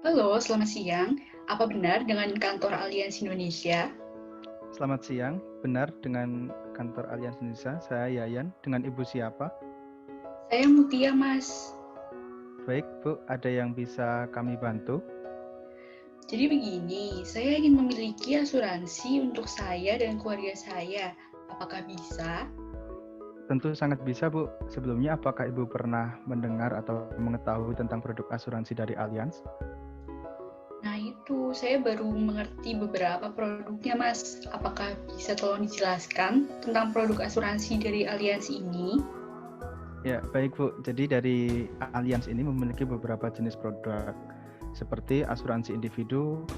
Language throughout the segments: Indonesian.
Halo, selamat siang. Apa benar dengan kantor Aliansi Indonesia? Selamat siang, benar dengan kantor Aliansi Indonesia. Saya Yayan, dengan Ibu siapa? Saya Mutia, Mas. Baik, Bu, ada yang bisa kami bantu? Jadi begini, saya ingin memiliki asuransi untuk saya dan keluarga saya. Apakah bisa? Tentu sangat bisa, Bu. Sebelumnya, apakah Ibu pernah mendengar atau mengetahui tentang produk asuransi dari Allianz? Nah itu, saya baru mengerti beberapa produknya, Mas. Apakah bisa tolong dijelaskan tentang produk asuransi dari Aliansi ini? Ya, baik, Bu. Jadi dari Allianz ini memiliki beberapa jenis produk, seperti asuransi individu,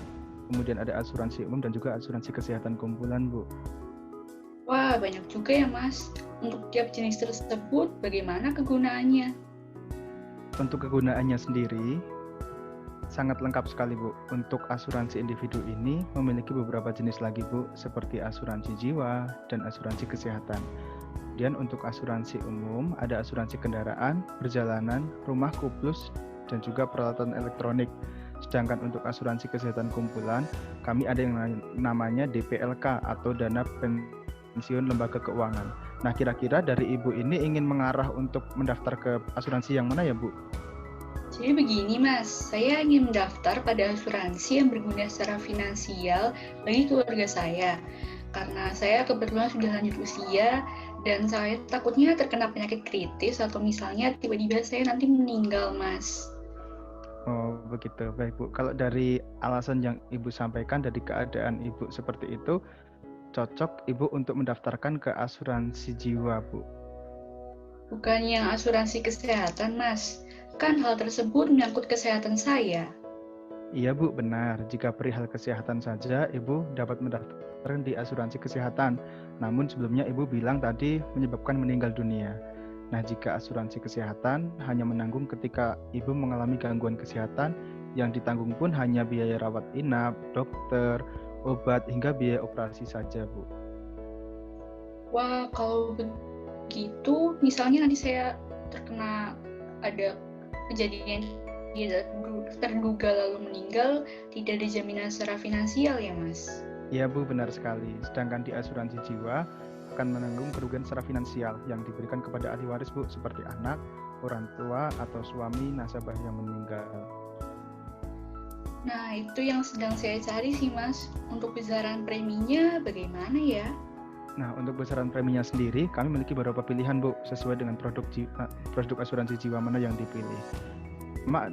kemudian ada asuransi umum, dan juga asuransi kesehatan kumpulan, Bu. Wah, banyak juga ya, Mas. Untuk tiap jenis tersebut, bagaimana kegunaannya? Untuk kegunaannya sendiri, sangat lengkap sekali, Bu. Untuk asuransi individu ini memiliki beberapa jenis lagi, Bu, seperti asuransi jiwa dan asuransi kesehatan. Kemudian untuk asuransi umum ada asuransi kendaraan, perjalanan, rumah kuplus, dan juga peralatan elektronik. Sedangkan untuk asuransi kesehatan kumpulan, kami ada yang namanya DPLK atau Dana Pensiun Lembaga Keuangan. Nah, kira-kira dari Ibu ini ingin mengarah untuk mendaftar ke asuransi yang mana ya, Bu? Jadi begini Mas, saya ingin mendaftar pada asuransi yang berguna secara finansial bagi keluarga saya. Karena saya kebetulan sudah lanjut usia dan saya takutnya terkena penyakit kritis atau misalnya tiba-tiba saya nanti meninggal Mas. Oh, begitu. Baik, Bu. Kalau dari alasan yang Ibu sampaikan, dari keadaan Ibu seperti itu, cocok Ibu untuk mendaftarkan ke asuransi jiwa, Bu. Bukan yang asuransi kesehatan Mas, kan hal tersebut menyangkut kesehatan saya. Iya, Bu, benar. Jika perihal kesehatan saja, Ibu dapat mendaftar di asuransi kesehatan. Namun sebelumnya Ibu bilang tadi menyebabkan meninggal dunia. Nah, jika asuransi kesehatan hanya menanggung ketika Ibu mengalami gangguan kesehatan, yang ditanggung pun hanya biaya rawat inap, dokter, obat, hingga biaya operasi saja, Bu. Wah, kalau begitu, misalnya nanti saya terkena ada kejadian tidak terduga lalu meninggal, tidak ada jaminan secara finansial ya Mas? Iya, Bu, benar sekali. Sedangkan di asuransi jiwa akan menanggung kerugian secara finansial yang diberikan kepada ahli waris, Bu, seperti anak, orang tua, atau suami nasabah yang meninggal. Nah, itu yang sedang saya cari sih Mas. Untuk besaran preminya bagaimana ya? Nah, untuk besaran preminya sendiri, kami memiliki beberapa pilihan, Bu, sesuai dengan produk asuransi jiwa mana yang dipilih.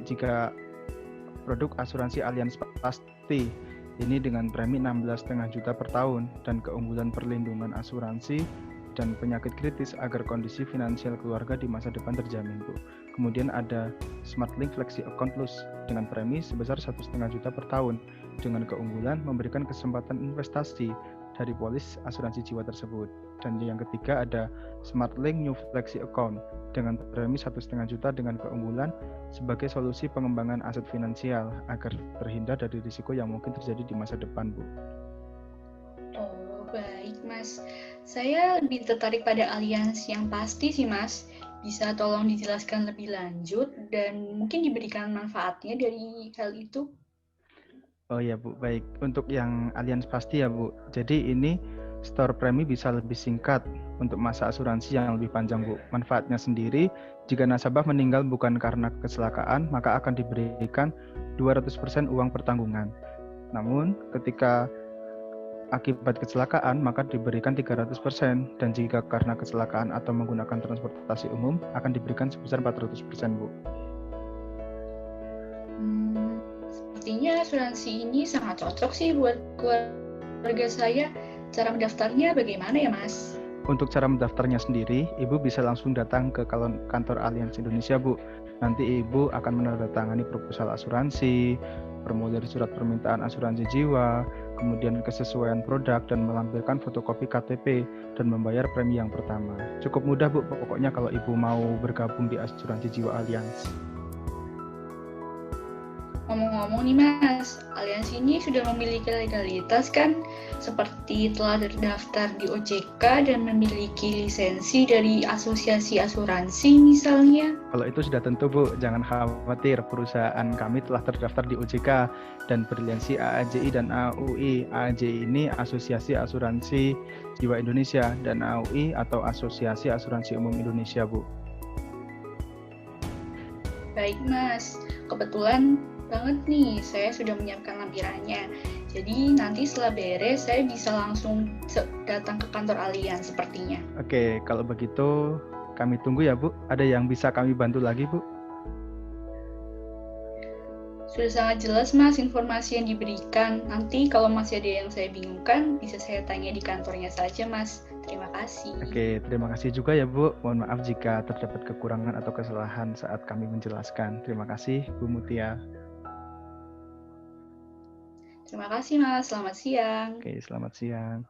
Jika produk asuransi Allianz Pasti, ini dengan premi 16,5 juta per tahun dan keunggulan perlindungan asuransi dan penyakit kritis agar kondisi finansial keluarga di masa depan terjamin, Bu. Kemudian ada SmartLink Flexi Account Plus dengan premi sebesar 1,5 juta per tahun dengan keunggulan memberikan kesempatan investasi dari polis asuransi jiwa tersebut. Dan yang ketiga ada SmartLink New Flexi Account dengan premi 1,5 juta dengan keunggulan sebagai solusi pengembangan aset finansial agar terhindar dari risiko yang mungkin terjadi di masa depan, Bu. Oh, baik Mas. Saya lebih tertarik pada aliansi yang pasti sih Mas. Bisa tolong dijelaskan lebih lanjut dan mungkin diberikan manfaatnya dari hal itu? Oh ya, Bu, baik. Untuk yang Allianz Pasti ya, Bu. Jadi ini store premi bisa lebih singkat untuk masa asuransi yang lebih panjang, Bu. Manfaatnya sendiri, jika nasabah meninggal bukan karena kecelakaan, maka akan diberikan 200% uang pertanggungan. Namun, ketika akibat kecelakaan, maka diberikan 300%. Dan jika karena kecelakaan atau menggunakan transportasi umum, akan diberikan sebesar 400%, Bu. Sepertinya asuransi ini sangat cocok sih buat keluarga saya. Cara mendaftarnya bagaimana ya, Mas? Untuk cara mendaftarnya sendiri, Ibu bisa langsung datang ke kantor Allianz Indonesia, Bu. Nanti Ibu akan menandatangani proposal asuransi, formulir surat permintaan asuransi jiwa, kemudian kesesuaian produk, dan melampirkan fotokopi KTP, dan membayar premi yang pertama. Cukup mudah, Bu, pokoknya kalau Ibu mau bergabung di asuransi jiwa Allianz. Ngomong-ngomong nih Mas, aliansi ini sudah memiliki legalitas kan? Seperti telah terdaftar di OJK dan memiliki lisensi dari asosiasi asuransi misalnya. Kalau itu sudah tentu Bu, jangan khawatir. Perusahaan kami telah terdaftar di OJK dan berlisensi AAJI dan AUI. AAJI ini Asosiasi Asuransi Jiwa Indonesia dan AUI atau Asosiasi Asuransi Umum Indonesia Bu. Baik Mas, kebetulan banget nih, saya sudah menyiapkan lampirannya. Jadi nanti setelah beres, saya bisa langsung datang ke kantor Allianz sepertinya. Oke, kalau begitu kami tunggu ya Bu. Ada yang bisa kami bantu lagi Bu? Sudah sangat jelas Mas informasi yang diberikan. Nanti kalau masih ada yang saya bingungkan, bisa saya tanya di kantornya saja Mas. Terima kasih. Oke, terima kasih juga ya Bu. Mohon maaf jika terdapat kekurangan atau kesalahan saat kami menjelaskan. Terima kasih Bu Mutia. Terima kasih Mas, selamat siang. Oke, selamat siang.